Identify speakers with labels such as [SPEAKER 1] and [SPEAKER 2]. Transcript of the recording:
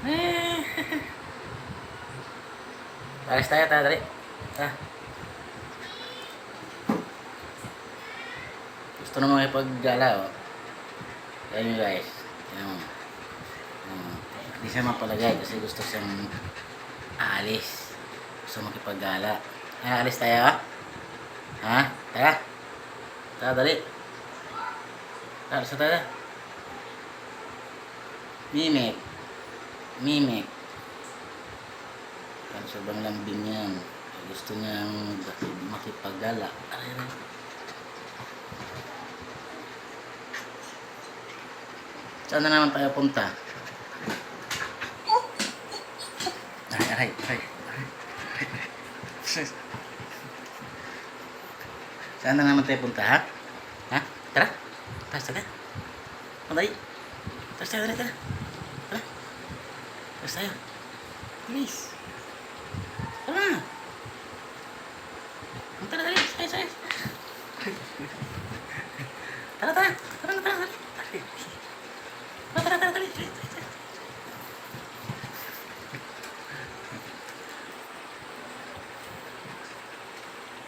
[SPEAKER 1] Eh. Alis tayo, tayo, dali. Ah. Gusto naman ipaggala, oh. Ayan yun, guys. Ayan mo. Hindi siya mapalagay kasi gusto siyang aalis. Gusto makipaggala. Ay, alis tayo, ha? Ha? Tara. Tara, dali. Tara, sa tayo. Mimik. Mimik. Ang sobrang lambing yan. Gusto niyang makipaggala. Aray, aray. Saan na naman tayo punta? Aray, aray, aray. Saan na naman tayo punta, ha? Ha? Tara. Tara, tara. Dali. Tara, tara, tara. Tara. Tara tayo. Please. Tara. Tara, dali. Saya. Tara, tara. Tara, tara.